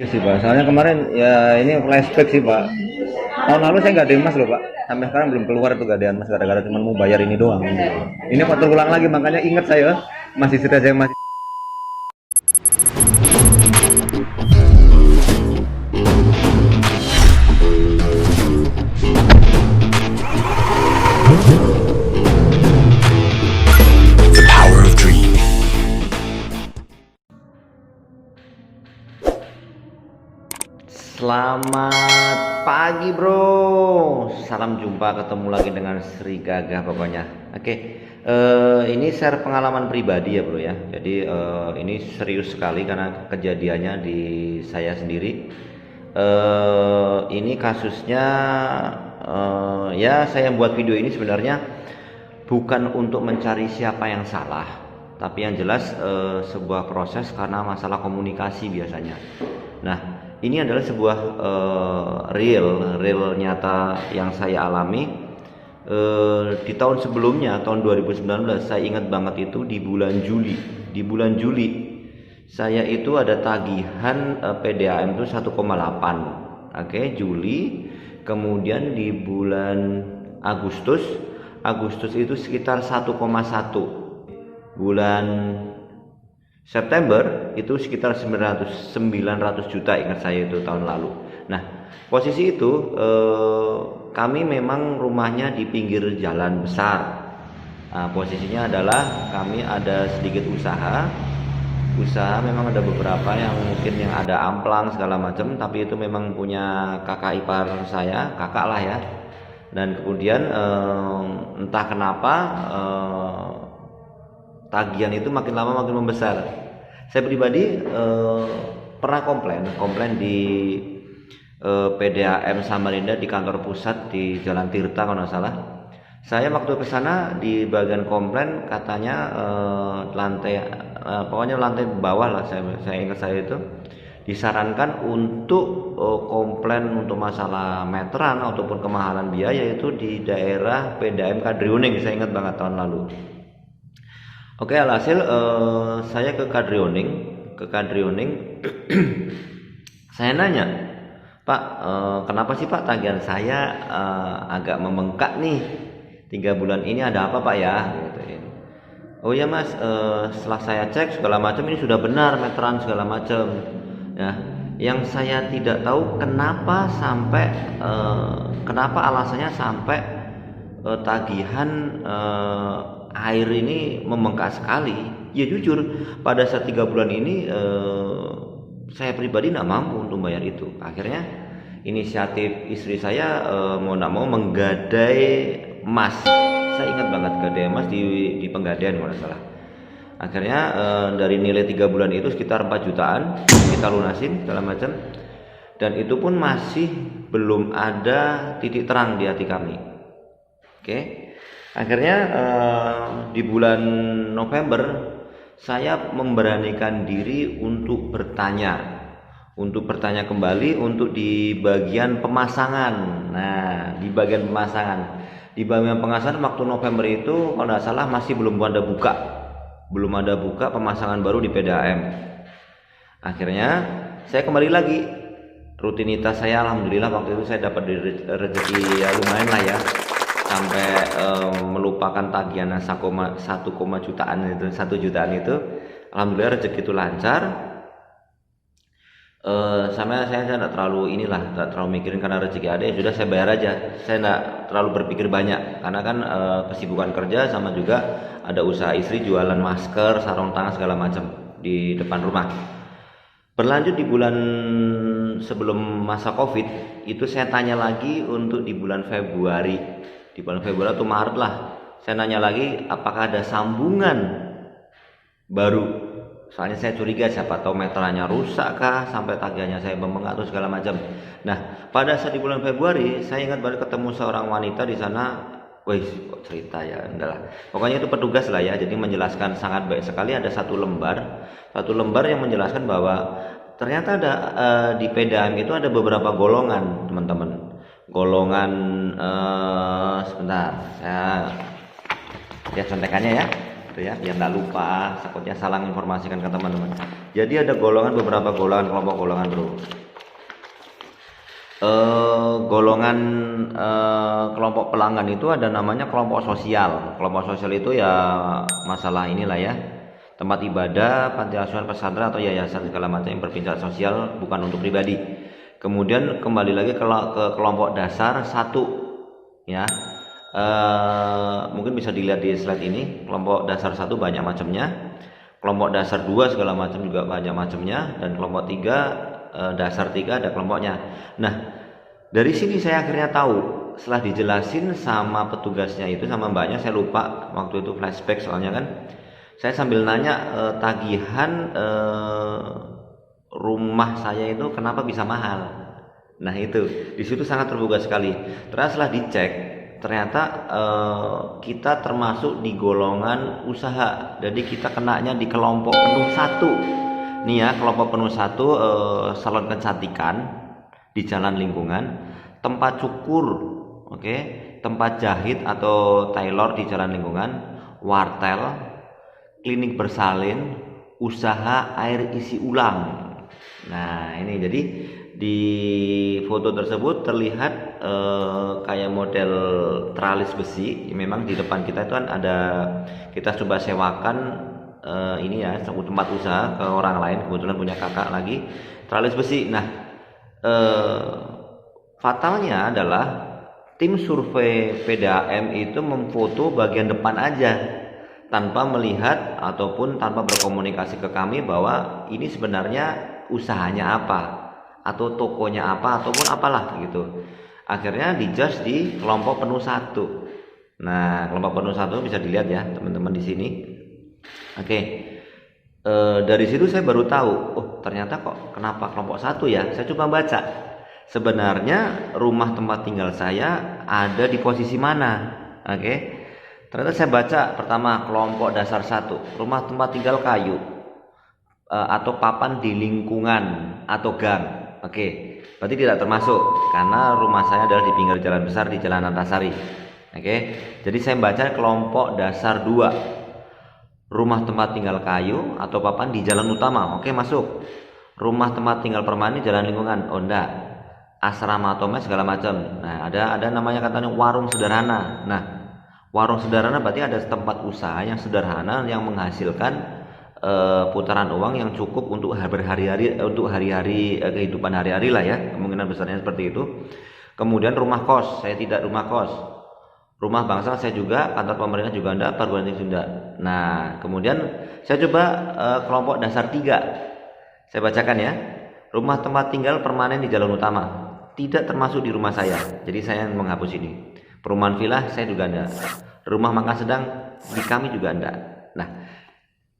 Iya sih Pak, soalnya kemarin ya ini flashback sih Pak. Tahun lalu saya gadein emas loh Pak. Sampai sekarang belum keluar tuh gadean emas gara-gara cuma mau bayar ini doang. Ini kok terulang lagi makanya ingat saya masih stres yang masih. The power of dream. Selamat pagi bro, salam jumpa, ketemu lagi dengan Sri Gagah pokoknya. Oke, ini share pengalaman pribadi ya bro ya. Jadi ini serius sekali karena kejadiannya di saya sendiri. Ini kasusnya ya saya buat video ini sebenarnya bukan untuk mencari siapa yang salah, tapi yang jelas sebuah proses karena masalah komunikasi biasanya. Nah, ini adalah sebuah real nyata yang saya alami di tahun sebelumnya, tahun 2019. Saya ingat banget itu di bulan Juli saya itu ada tagihan PDAM itu 1,8. Oke, Juli. Kemudian di bulan Agustus itu sekitar 1,1. Bulan September itu sekitar 900 juta, ingat saya itu tahun lalu. Nah, posisi itu kami memang rumahnya di pinggir jalan besar. Nah, posisinya adalah kami ada sedikit usaha memang ada beberapa yang mungkin yang ada amplang segala macam, tapi itu memang punya kakak ipar saya, kakak lah ya. Dan kemudian entah kenapa tagihan itu makin lama makin membesar. Saya pribadi pernah komplain di PDAM Samarinda di kantor pusat di Jalan Tirta kalau nggak salah. Saya waktu ke sana di bagian komplain katanya pokoknya lantai bawah lah, saya ingat saya itu disarankan untuk komplain untuk masalah meteran ataupun kemahalan biaya itu di daerah PDAM Kadrioning. Saya ingat banget tahun lalu. Oke, alhasil saya ke Kadrioning saya nanya, Pak, kenapa sih Pak tagihan saya agak membengkak nih 3 bulan ini, ada apa Pak ya? Gitu. Oh ya Mas, setelah saya cek segala macam ini sudah benar meteran segala macam. Ya, yang saya tidak tahu kenapa alasannya sampai tagihan air ini membengkak sekali. Ya jujur, pada saat 3 bulan ini saya pribadi tidak mampu untuk bayar itu. Akhirnya inisiatif istri saya mau tidak mau menggadai emas. Saya ingat banget gadai emas di Penggadean kalau tidak salah. Akhirnya dari nilai 3 bulan itu sekitar 4 jutaan kita lunasin segala macam, dan itu pun masih belum ada titik terang di hati kami. Oke. Akhirnya di bulan November saya memberanikan diri untuk bertanya kembali untuk di bagian pemasangan. Nah, di bagian pemasangan waktu November itu kalau tidak salah masih belum ada buka pemasangan baru di PDAM. Akhirnya saya kembali lagi rutinitas saya. Alhamdulillah waktu itu saya dapat rezeki ya lumayan lah ya, sampai melupakan tagihan 1 jutaan itu. Alhamdulillah rezeki itu lancar. Saya tidak terlalu tidak terlalu mikirin karena rezeki ada ya sudah saya bayar aja. Saya tidak terlalu berpikir banyak karena kan kesibukan kerja sama juga ada usaha istri jualan masker, sarung tangan segala macam di depan rumah. Berlanjut di bulan sebelum masa Covid itu saya tanya lagi untuk di bulan Februari atau Maret lah, saya nanya lagi apakah ada sambungan baru. Soalnya saya curiga siapa tahu meterannya rusak kah sampai tagihannya saya membengkak atau segala macam. Nah, pada saat di bulan Februari saya ingat baru ketemu seorang wanita di sana. Wih, kok cerita ya, enggak lah. Pokoknya itu petugas lah ya, jadi menjelaskan sangat baik sekali. Ada satu lembar yang menjelaskan bahwa ternyata ada di PDAM itu ada beberapa golongan, teman-teman. Golongan sebentar, saya lihat contekannya ya. gitu ya, biar nggak lupa, takutnya salah informasikan ke teman-teman. Jadi ada beberapa golongan, kelompok golongan bro. Golongan kelompok pelanggan itu ada namanya kelompok sosial. Kelompok sosial itu ya masalah inilah ya, tempat ibadah, panti asuhan, pesantren atau yayasan segala macam yang berpindah sosial, bukan untuk pribadi. Kemudian kembali lagi ke kelompok dasar 1 ya. Mungkin bisa dilihat di slide ini, kelompok dasar 1 banyak macamnya, kelompok dasar 2 segala macam juga banyak macamnya, dan kelompok 3 dasar 3 ada kelompoknya. Nah, dari sini saya akhirnya tahu setelah dijelasin sama petugasnya itu, sama mbaknya, saya lupa waktu itu flashback soalnya kan. Saya sambil nanya tagihan rumah saya itu kenapa bisa mahal. Nah itu di situ sangat terbuka sekali. Terus setelah dicek ternyata kita termasuk di golongan usaha, jadi kita kenanya di kelompok penuh 1 nih ya. Kelompok penuh 1 salon kecantikan di jalan lingkungan, tempat cukur, oke, tempat jahit atau tailor di jalan lingkungan, wartel, klinik bersalin, usaha air isi ulang. Nah ini jadi di foto tersebut terlihat kayak model tralis besi. Memang di depan kita itu kan ada, kita coba sewakan ini ya, satu tempat usaha ke orang lain, kebetulan punya kakak lagi, tralis besi. Nah fatalnya adalah tim survei PDAM itu memfoto bagian depan aja, tanpa melihat ataupun tanpa berkomunikasi ke kami bahwa ini sebenarnya usahanya apa, atau tokonya apa, ataupun apalah gitu. Akhirnya dijudge di kelompok penuh 1. Nah kelompok penuh 1 bisa dilihat ya teman-teman di sini. Oke, dari situ saya baru tahu, oh ternyata kok kenapa kelompok 1 ya. Saya coba baca, sebenarnya rumah tempat tinggal saya ada di posisi mana. Oke, ternyata saya baca pertama kelompok dasar 1, rumah tempat tinggal kayu atau papan di lingkungan atau gang. Oke, berarti tidak termasuk karena rumah saya adalah di pinggir jalan besar di Jalan Antasari. Oke, jadi saya baca kelompok dasar 2, rumah tempat tinggal kayu atau papan di jalan utama. Oke, masuk. Rumah tempat tinggal permanen di jalan lingkungan. Oh enggak. Asrama atau mes segala macam. Nah, ada namanya katanya warung sederhana. Nah, warung sederhana berarti ada tempat usaha yang sederhana yang menghasilkan putaran uang yang cukup untuk berhari-hari, untuk hari-hari kehidupan hari-hari lah ya, kemungkinan besarnya seperti itu. Kemudian rumah kos, saya tidak rumah kos. Rumah bangsal saya juga, kantor pemerintah juga enggak, perguruan tinggi juga. Nah kemudian saya coba kelompok dasar 3, saya bacakan ya. Rumah tempat tinggal permanen di jalan utama, tidak termasuk di rumah saya, jadi saya menghapus ini. Perumahan villa saya juga enggak, rumah makan sedang di kami juga enggak. Nah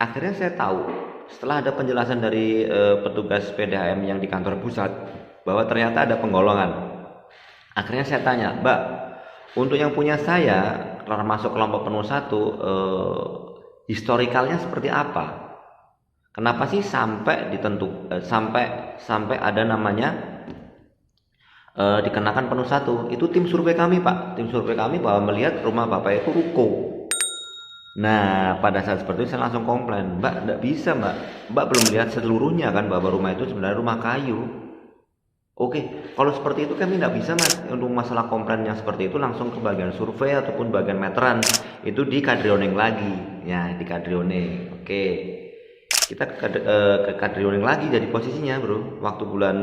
akhirnya saya tahu setelah ada penjelasan dari petugas PDAM yang di kantor pusat bahwa ternyata ada penggolongan. Akhirnya saya tanya, Mbak, untuk yang punya saya termasuk kelompok penuh 1, historikalnya seperti apa? Kenapa sih sampai sampai ada namanya dikenakan penuh 1? Itu tim survei kami, Pak. Tim survei kami bahwa melihat rumah Bapak itu ruko. Nah pada saat seperti itu saya langsung komplain, Mbak tidak bisa Mbak, Mbak belum lihat seluruhnya kan bahwa rumah itu sebenarnya rumah kayu. Oke, kalau seperti itu kami tidak bisa Mas. Untuk masalah komplain yang seperti itu langsung ke bagian survei ataupun bagian meteran, itu di kadrioning lagi ya, di kadrioning. Oke, kita ke kadrioning lagi jadi posisinya bro, waktu bulan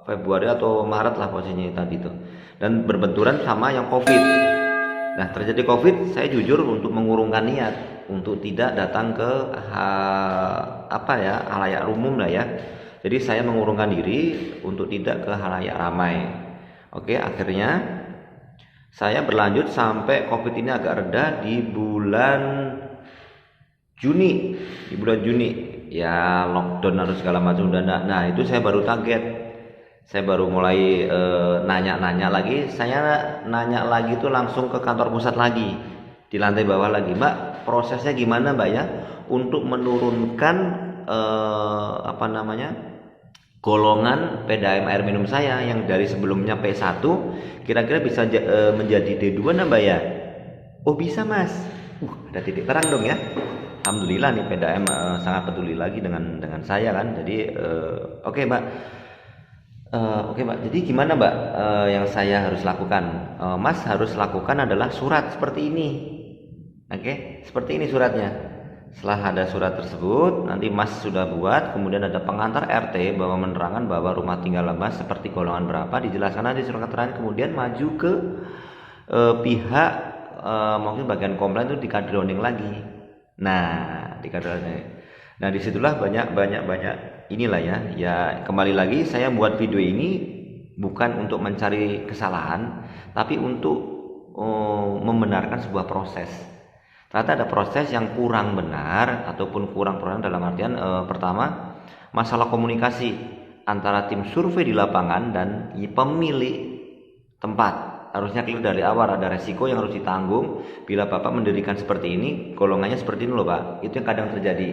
Februari atau Maret lah posisinya tadi tuh, dan berbenturan sama yang COVID. Nah terjadi COVID, saya jujur untuk mengurungkan niat untuk tidak datang ke halayak umum lah ya. Jadi saya mengurungkan diri untuk tidak ke halayak ramai. Oke, akhirnya saya berlanjut sampai COVID ini agak reda di bulan Juni. Di bulan Juni ya lockdown harus segala macam dan nah itu saya baru kaget. Saya baru mulai nanya-nanya lagi. Saya nanya lagi tuh langsung ke kantor pusat lagi, di lantai bawah lagi, Mbak prosesnya gimana Mbak ya untuk menurunkan golongan PDAM air minum saya yang dari sebelumnya P1 kira-kira bisa menjadi D2 nah Mbak ya. Oh bisa Mas, Ada titik terang dong ya. Alhamdulillah nih PDAM sangat peduli lagi dengan saya kan. Jadi oke Mbak. Oke Mbak. Jadi gimana Mbak yang saya harus lakukan? Mas harus lakukan adalah surat seperti ini. Oke, seperti ini suratnya. Setelah ada surat tersebut, nanti Mas sudah buat, kemudian ada pengantar RT bahwa menerangkan bahwa rumah tinggal Mas seperti golongan berapa, dijelaskan aja surat keterangan, kemudian maju ke pihak mungkin bagian komplain itu dikadroning lagi. Nah, dikadroning. Nah, disitulah banyak inilah ya. Ya kembali lagi saya buat video ini bukan untuk mencari kesalahan, tapi untuk membenarkan sebuah proses. Ternyata ada proses yang kurang benar ataupun kurang dalam artian pertama masalah komunikasi antara tim survei di lapangan dan pemilik tempat. Harusnya clear dari awal, ada resiko yang harus ditanggung bila Bapak mendirikan seperti ini, golongannya seperti ini loh Pak. Itu yang kadang terjadi.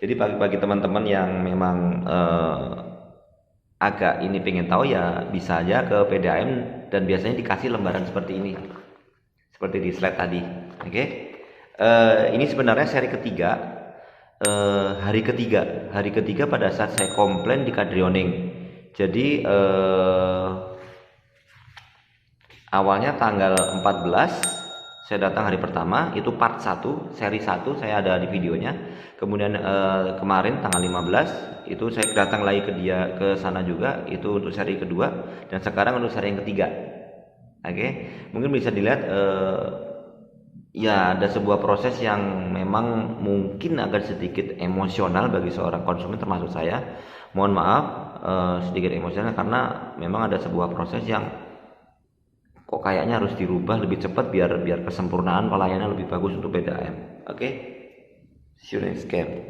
Jadi bagi teman-teman yang memang agak ini pengen tahu ya bisa aja ke PDAM dan biasanya dikasih lembaran seperti ini. Seperti di slide tadi. Oke. Ini sebenarnya seri ketiga, hari ketiga pada saat saya komplain di Kadrioning. Jadi awalnya tanggal 14 saya datang hari pertama, itu part 1 seri 1 saya ada di videonya. Kemudian kemarin tanggal 15 itu saya datang lagi ke sana juga, itu untuk seri kedua, dan sekarang untuk seri yang ketiga. Oke, mungkin bisa dilihat ya ada sebuah proses yang memang mungkin agak sedikit emosional bagi seorang konsumen termasuk saya. Mohon maaf sedikit emosional karena memang ada sebuah proses yang kok kayaknya harus dirubah lebih cepat biar kesempurnaan pelayanan lebih bagus untuk PDAM. Oke. See you next game.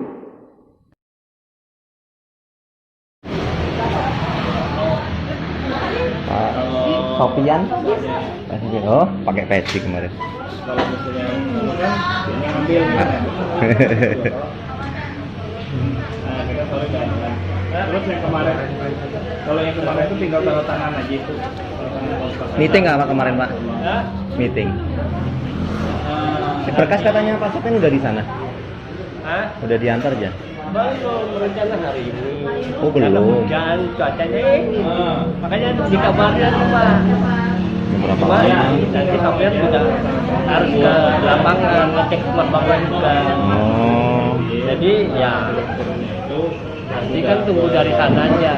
Pak Sofian. Oh, pakai peci kemarin. Kalau misalnya ini ambil nah, kita sore jalan. Terus yang kemarin, kalau yang kemarin itu tinggal tanda tangan aja itu. Meeting nggak Pak kemarin Pak? Meeting. Berkas katanya Pak Sofian udah di sana. Udah diantar aja. Baru berencana hari ini. Oh belum. Hujan cuacanya, makanya dikabarnya tuh Pak. Berapa Cuma lama? ya, nanti Sofian juga harus ke lapangan ngecek lapangan juga. Oh. Jadi ya nanti kan tunggu dari sana aja.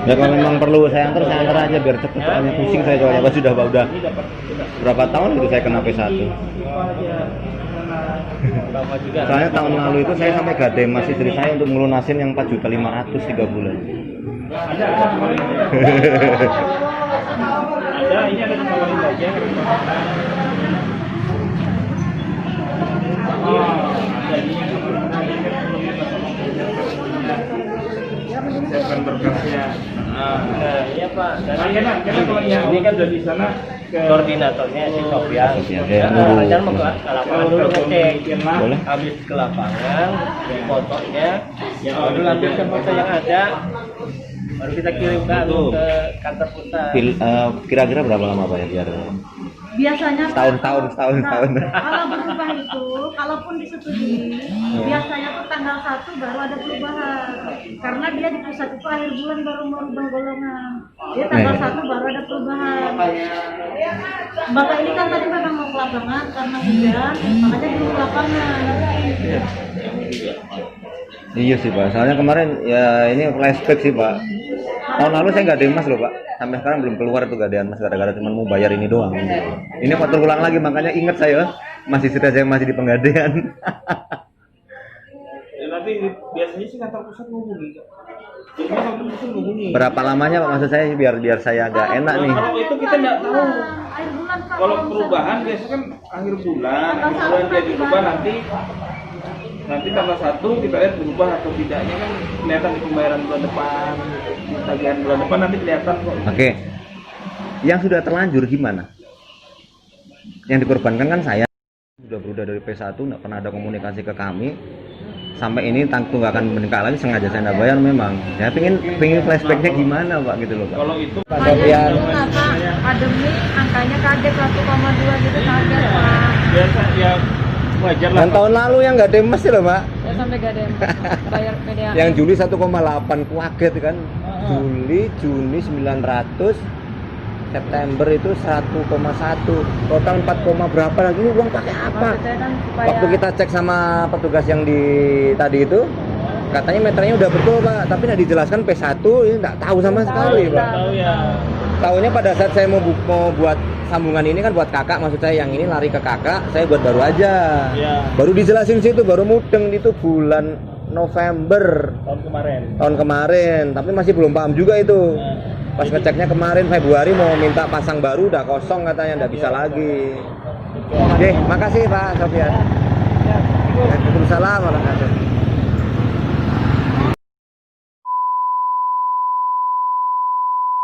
Ya kalau memang perlu saya antar aja biar cepet. Soalnya pusing saya soalnya Pak sudah berapa tahun itu saya kena P1. Juga. Soalnya tahun lalu itu saya sampai gademas istri saya untuk melunasin yang 4.500.000 3 bulan. Ada, ini ada kembali aja. Siapkan berkasnya. Nah, iya Pak. Ini kan udah di sana koordinatornya si Sofian. Rencana mau ke lapangan dulu ngecek. Boleh? Habis ke lapangan, fotonya, baru lanjutkan foto yang ada. Baru kita kirimkan ke kantor pusat. Kira-kira berapa lama Pak ya biar Biasanya tahun. kalau berubah itu, kalaupun disetujui, biasanya tuh tanggal 1 baru ada perubahan. Karena dia di pusat itu akhir bulan baru merubah golongan. Dia tanggal 1 baru ada perubahan. Bapak ini kan tadi memang mau ke lapangan karena hujan, makanya belum ke lapangan. Iya sih Pak, soalnya kemarin ya ini flashback sih Pak. Tahun lalu saya nggak demas loh Pak, sampai sekarang belum keluar tuh gadean mas gara-gara cuma mau bayar ini doang. Ini kok terulang lagi makanya inget saya masih stres yang masih di penggadean. Ya, nanti biasanya sih kantor pusat ngubungi. Jadi kantor pusat ngubungi. Berapa lamanya Pak maksud saya biar saya agak enak nih. Kalau itu kita nggak tahu. Akhir bulan Pak. Kalau perubahan biasanya kan akhir bulan dia dirubah nanti tanggal 1 kita lihat berubah atau tidaknya kan kelihatan di pembayaran bulan depan, tagihan bulan depan nanti kelihatan kok. Oke. Yang sudah terlanjur gimana? Yang dikorbankan kan saya sudah berubah dari P1 nggak pernah ada komunikasi ke kami. Sampai ini tunggakan meningkat lagi sengaja saya nggak bayar memang. Ya pengen flashbacknya gimana Pak gitu loh Pak. Kalau itu Sofian. Pandemi angkanya kaget 1,2 gitu kaget Pak. biasa ya wajar lah. Yang tahun lalu yang nggak demes sih loh, Mbak. Ya sampai gak ada yang bayar PDAM. Yang Juli 1,8 kaget kan. Juli, Juni 900, September itu 1,1, total 4, berapa lagi ini uang pakai apa? Maksudnya kan supaya Waktu kita cek sama petugas yang di tadi itu, katanya meternya udah betul Pak, tapi nggak dijelaskan P1, ini nggak tahu sama sekali Pak. Tahu ya. Tahunya pada saat saya mau buat sambungan ini kan buat kakak, maksud saya yang ini lari ke kakak, saya buat baru aja. Ya. Baru dijelasin situ, baru mudeng itu bulan November Tahun kemarin. tapi masih belum paham juga itu. Pas ngeceknya kemarin Februari mau minta pasang baru udah kosong katanya, nggak bisa lagi. Oke, makasih Pak Sofian. Waalaikumsalam warahmatullahi wabarakatuh.